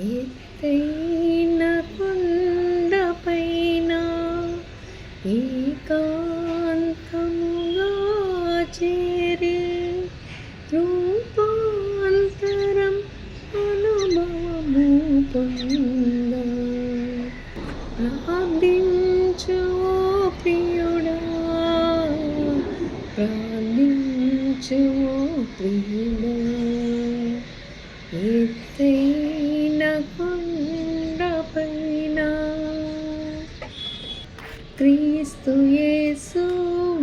ఎత్తైన కొండపైన ఏకాంతముగా చేరి రూపాంతరం అనుభవము పొంద ప్రార్థించు ఓ ప్రియుడా, ప్రార్థించు ఓ ప్రియుడా. ఎత్తైన కొండపైన క్రీస్తు యేసు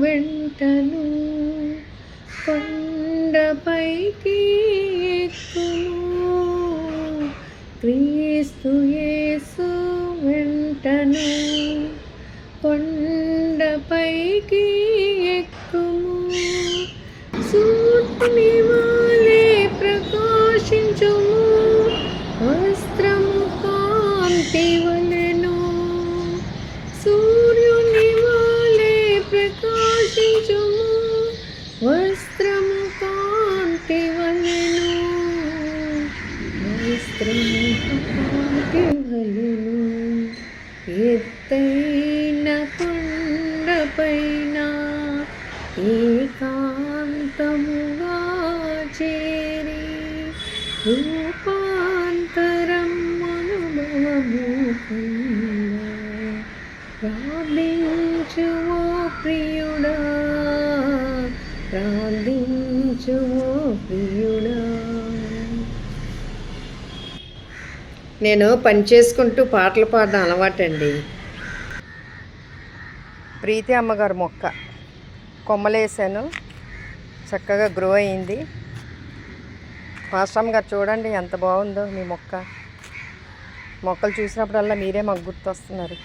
వెంటను కొండపైకి ఎక్కుము. క్రీస్తు యేసు వెంటను కొండపైకి ఎక్కుము. సూర్యుని వలె ప్రకాశించుము, వస్త్రము కాంతి వలెను. సూర్యుని వలె ప్రకాశించుము, వస్త్రము కాంతి వలెను. వస్త్రము కాంతి వలెను. ఎత్తైన కొండపైన ఏకాంతముగా చేరి రూపాంతరం అనుభవము పొంద ప్రార్థించు ఓ ప్రియుడా, ప్రార్థించు ఓ ప్రియుడా. నేను పని చేసుకుంటూ పాటలు పాడడం అలవాటండి. ప్రీతి అమ్మగారు మొక్క కొమ్మలేసాను, చక్కగా గ్రో అయింది. పాస్టమ్ గారు చూడండి ఎంత బాగుందో మీ మొక్క. మొక్కలు చూసినప్పుడల్లా మీరే మాకు గుర్తొస్తున్నారు.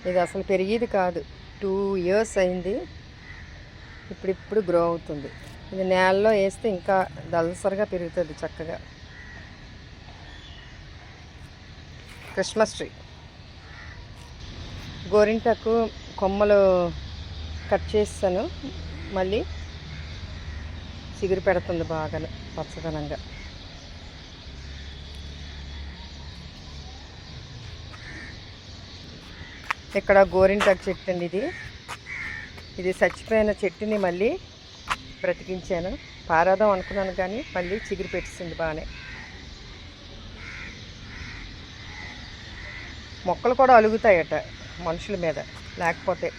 ఇది అసలు పెరిగేది కాదు, 2 years అయింది, ఇప్పుడు గ్రో అవుతుంది. ఇది నేలలో వేస్తే ఇంకా దళసరిగా పెరుగుతుంది చక్కగా. క్రిస్మస్ ట్రీ, గోరింటాకు కొమ్మలు కట్ చేస్తాను, మళ్ళీ చిగురు పెడుతుంది బాగా పచ్చదనంగా. ఇక్కడ గోరింటాకు చెట్టు అండి. ఇది చచ్చిపోయిన చెట్టుని మళ్ళీ బ్రతికించాను. పారాదం అనుకున్నాను కానీ మళ్ళీ చిగురు పెట్టింది బాగానే. మొక్కలు కూడా అలుగుతాయట మనుషుల మీద లేకపోతే.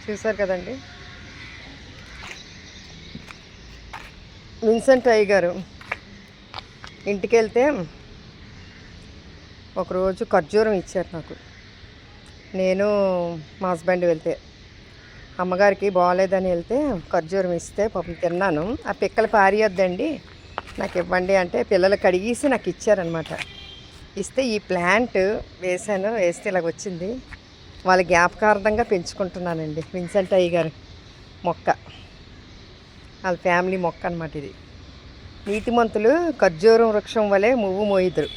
చూసారు కదండి. విన్సెంట్ అయ్య గారు ఇంటికి వెళ్తే ఒకరోజు ఖర్జూరం ఇచ్చారు నాకు. నేను మా హస్బెండ్ వెళ్తే, అమ్మగారికి బాగాలేదని వెళ్తే ఖర్జూరం ఇస్తే పాపం తిన్నాను. ఆ పిక్కలు పారియొద్దండి నాకు ఇవ్వండి అంటే పిల్లలు కడిగేసి నాకు ఇచ్చారనమాట. ఇస్తే ఈ ప్లాంట్ వేసాను, వేస్తే ఇలాగ వచ్చింది. వాళ్ళ జ్ఞాపకార్థంగా పెంచుకుంటున్నానండి. విన్సెంట్ అయ్య గారు మొక్క, వాళ్ళ ఫ్యామిలీ మొక్క అనమాట ఇది. నీతిమంతులు ఖర్జూరం వృక్షం వలె మువ్వు మోయిదురు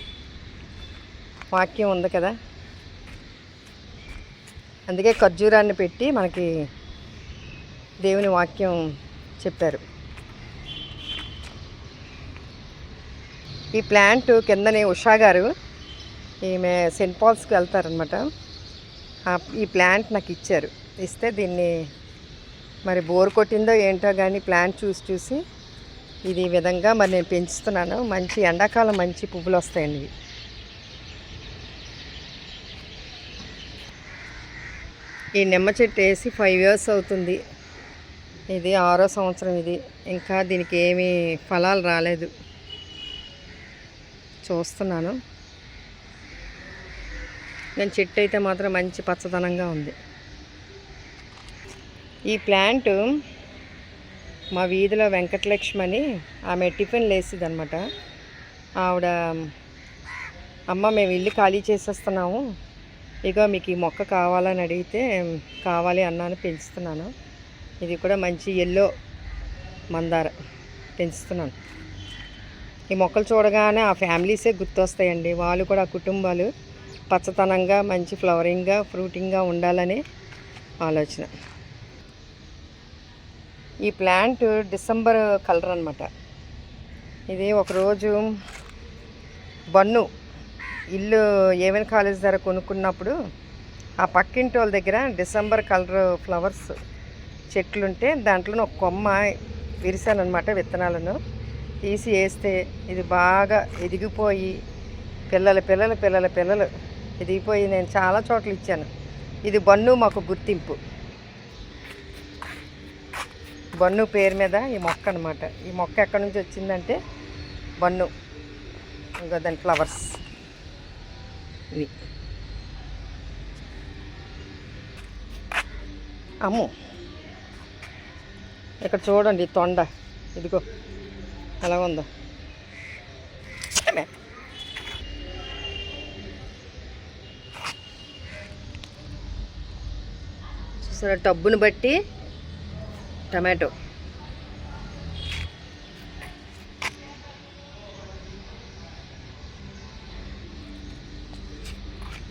వాక్యం ఉంది కదా, అందుకే ఖర్జూరాన్ని పెట్టి మనకి దేవుని వాక్యం చెప్పారు. ఈ ప్లాంట్ కిందనే ఉషా గారు, ఈమె సెయింట్ పాల్స్కి వెళ్తారనమాట. ఈ ప్లాంట్ నాకు ఇచ్చారు. ఇస్తే దీన్ని మరి బోర్ కొట్టిందో ఏంటో కానీ ప్లాంట్ చూసి ఇది ఈ విధంగా మరి నేను పెంచుతున్నాను. మంచి ఎండాకాలం మంచి పువ్వులు వస్తాయండి ఇవి. ఈ నిమ్మ చెట్టు వేసి 5 years అవుతుంది. ఇది 6వ సంవత్సరం. ఇది ఇంకా దీనికి ఏమీ ఫలాలు రాలేదు. చూస్తున్నాను. నేను చెట్టు అయితే మాత్రం మంచి పచ్చదనంగా ఉంది. ఈ ప్లాంట్ మా వీధిలో వెంకటలక్ష్మి అని ఆమె టిఫిన్ లేసిది అనమాట. ఆవిడ, అమ్మ మేము ఇల్లు ఖాళీ చేసేస్తున్నాము, ఇక మీకు ఈ మొక్క కావాలని అడిగితే కావాలి అన్నాను, పెంచుతున్నాను. ఇది కూడా మంచి ఎల్లో మందార పెంచుతున్నాను. ఈ మొక్కలు చూడగానే ఆ ఫ్యామిలీసే గుర్తొస్తాయండి. వాళ్ళు కూడా ఆ కుటుంబాలు పచ్చదనంగా మంచి ఫ్లవరింగ్గా ఫ్రూటింగ్గా ఉండాలని ఆలోచన. ఈ ప్లాంట్ డిసెంబర్ కలర్ అనమాట. ఇది ఒకరోజు బన్ను ఇల్లు ఏమైనా కాలేజ్ దగ్గర కొనుక్కున్నప్పుడు ఆ పక్కింటి వాళ్ళ దగ్గర డిసెంబర్ కలర్ ఫ్లవర్స్ చెట్లుంటే దాంట్లో ఒక కొమ్మ విరిశానమాట. విత్తనాలను తీసి వేస్తే ఇది బాగా ఎదిగిపోయి పిల్లలు ఎదిగిపోయి నేను చాలా చోట్ల ఇచ్చాను. ఇది బన్ను మాకు గుర్తింపు. బన్ను పేరు మీద ఈ మొక్క అనమాట. ఈ మొక్క ఎక్కడి నుంచి వచ్చిందంటే బన్ను, ఇంకా దాని ఫ్లవర్స్ ఇవి. అమ్ము ఇక్కడ చూడండి తొండ, ఇదిగో ఎలా ఉందో. చూసారా టబ్బుని బట్టి టమాటో.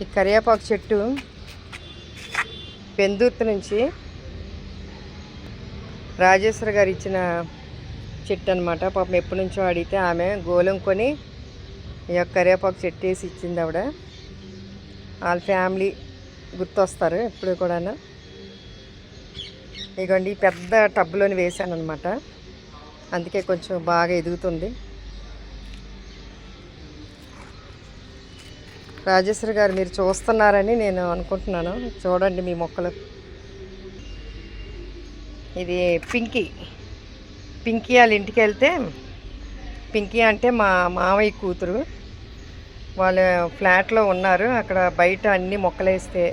ఈ కరివేపాకు చెట్టు పెందుర్తి నుంచి రాజేశ్వరి గారు ఇచ్చిన చెట్టు అనమాట. పాపం ఎప్పటి నుంచో అడిగితే ఆమె గోళం కొని ఈ యొక్క కరివేపాకు చెట్టు వేసి ఇచ్చింది ఆవిడ. వాళ్ళ ఫ్యామిలీ గుర్తొస్తారు ఎప్పుడు కూడా. ఇదిగోండి పెద్ద టబ్లోని వేసాను అనమాట, అందుకే కొంచెం బాగా ఎదుగుతుంది. రాజేశ్వరి గారు మీరు చూస్తున్నారని నేను అనుకుంటున్నాను. చూడండి మీ మొక్కలు. ఇది పింకీ వాళ్ళ ఇంటికి వెళ్తే, పింకీ అంటే మా మామయ్య కూతురు, వాళ్ళ ఫ్లాట్లో ఉన్నారు. అక్కడ బయట అన్ని మొక్కలు వేస్తే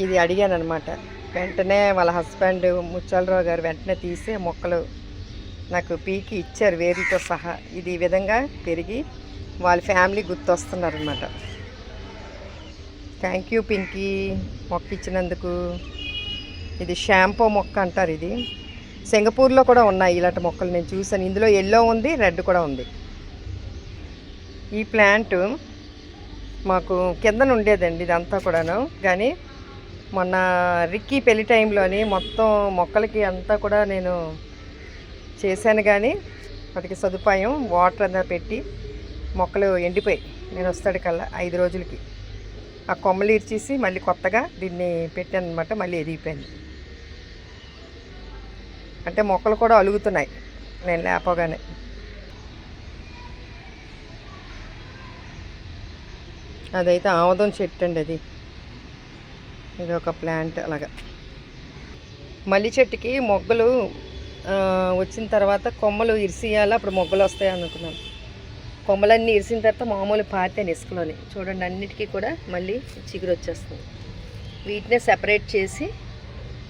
ఇది అడిగాను అనమాట. వెంటనే వాళ్ళ హస్బెండ్ ముచ్చాలరావు గారు వెంటనే తీసి మొక్కలు నాకు పీకి ఇచ్చారు వేరుతో సహా. ఇది ఈ విధంగా పెరిగి వాళ్ళ ఫ్యామిలీ గుర్తొస్తున్నారనమాట. థ్యాంక్ యూ పింకీ మొక్క ఇచ్చినందుకు. ఇది షాంపూ మొక్క అంటారు. ఇది సింగపూర్లో కూడా ఉన్నాయి ఇలాంటి మొక్కలు, నేను చూసాను. ఇందులో ఎల్లో ఉంది, రెడ్ కూడా ఉంది. ఈ ప్లాంట్ మాకు కిందన ఉండేదండి ఇదంతా కూడాను, కానీ మొన్న రిక్కీ పెళ్లి టైంలోని మొత్తం మొక్కలకి అంతా కూడా నేను చేశాను, కానీ వాటికి సదుపాయం వాటర్ అంతా పెట్టి మొక్కలు ఎండిపోయి నేను వస్తాడు కల్లా 5 రోజులకి ఆ కొమ్మలు ఇర్చేసి మళ్ళీ కొత్తగా దీన్ని పెట్టాను అనమాట. మళ్ళీ ఎదిగిపోయింది. అంటే మొక్కలు కూడా అలుగుతున్నాయి నేను లేపగానే. అదైతే ఆముదం చెట్టు అండి. అది ఇది ఒక ప్లాంట్. అలాగా మల్లి చెట్టుకి మొగ్గలు వచ్చిన తర్వాత కొమ్మలు ఇరిసియాలి, అప్పుడు మొగ్గలు వస్తాయి అనుకున్నాను. కొమ్మలన్నీ ఇరిసిన తర్వాత మామూలు పాతాను ఇసుకలోని. చూడండి అన్నిటికీ కూడా మళ్ళీ చిగురు వచ్చేస్తుంది. వీటినే సెపరేట్ చేసి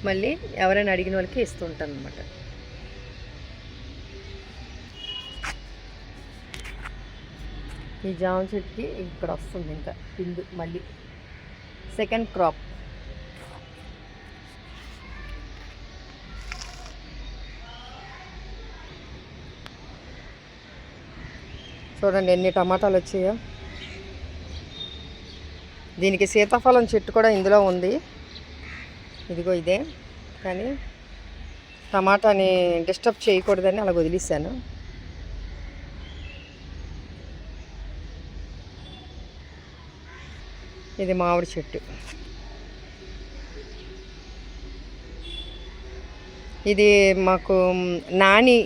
మళ్ళీ ఎవరైనా అడిగిన వాళ్ళకి ఇస్తూ ఉంటాను అనమాట. ఈ జామ చెట్టుకి ఇక్కడ వస్తుంది ఇంకా పిందు, మళ్ళీ సెకండ్ క్రాప్. చూడండి ఎన్ని టమాటాలు వచ్చాయో. దీనికి సీతాఫలం చెట్టు కూడా ఇందులో ఉంది, ఇదిగో ఇదే. కానీ టమాటాని డిస్టర్బ్ చేయకూడదని అలా వదిలేసాను. ఇది మామిడి చెట్టు. ఇది మాకు నాని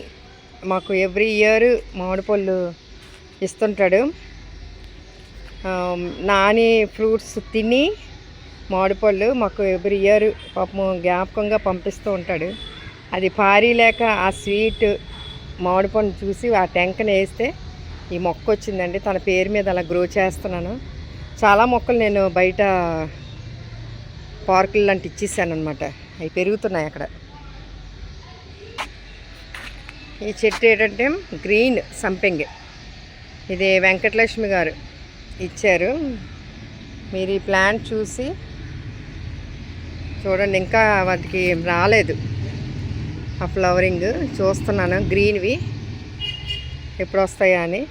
మాకు ఎవ్రీ ఇయర్ మామిడి పళ్ళు ఇస్తుంటాడు. నాని ఫ్రూట్స్ తిని మామిడిపళ్ళు మాకు ఎవ్రీ ఇయర్ పాపం జ్ఞాపకంగా పంపిస్తూ ఉంటాడు. అది పారీ లేక ఆ స్వీట్ మామిడిపండు చూసి ఆ టెంకను వేస్తే ఈ మొక్క వచ్చిందండి. తన పేరు మీద అలా గ్రో చేస్తున్నాను. చాలా మొక్కలు నేను బయట పార్కులు లాంటి ఇచ్చేసాను అనమాట. అవి పెరుగుతున్నాయి అక్కడ. ఈ చెట్టు ఏంటంటే గ్రీన్ సంపెంగ్. ఇది వెంకటలక్ష్మి గారు ఇచ్చారు. మీరు ఈ ప్లాంట్ చూసి చూడండి, ఇంకా వాటికి రాలేదు ఆ ఫ్లవరింగ్. చూస్తున్నాను గ్రీన్వి ఎప్పుడు వస్తాయా అని.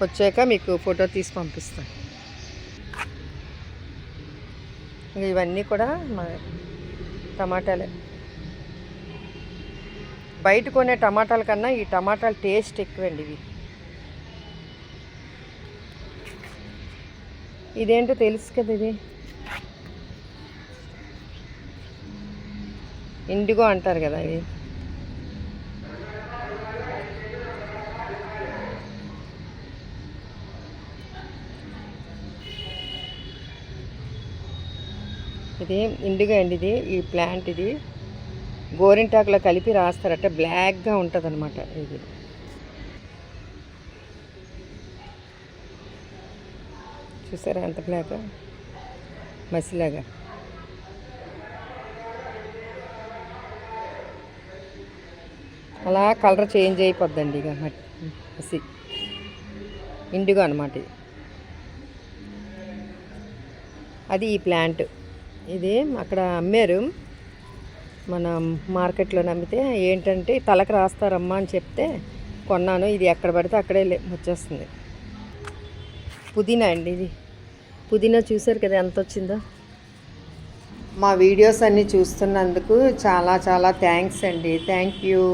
వచ్చాక మీకు ఫోటో తీసి పంపిస్తాను. ఇవన్నీ కూడా మా టమాటాలే. బయట కొనే టమాటాల కన్నా ఈ టమాటాలు టేస్ట్ ఎక్కువండి ఇవి. ఇదేంటో తెలుసు కదా, ఇది ఇండిగో అంటారు కదా ఇది. ఇది ఇండిగో అండి. ఇది ఈ ప్లాంట్ ఇది గోరింటాకులో కలిపి రాస్తారట, బ్లాక్గా ఉంటుంది అనమాట. ఇది చూసారా ఎంత బ్లాక్, మసిలాగా. అలా కలర్ చేంజ్ అయిపోద్దండి ఇక మసి. ఇండిగో అనమాట ఇది. అది ఈ ప్లాంట్. ఇది అక్కడ అమ్మారు, మన మార్కెట్లో నమ్మితే. ఏంటంటే తలకు రాస్తారమ్మా అని చెప్తే కొన్నాను. ఇది ఎక్కడ పడితే అక్కడే వచ్చేస్తుంది. పుదీనా అండి ఇది. పుదీనా చూసారు కదా ఎంత వచ్చిందో. మా వీడియోస్ అన్నీ చూస్తున్నందుకు చాలా చాలా థ్యాంక్స్ అండి. Thank you.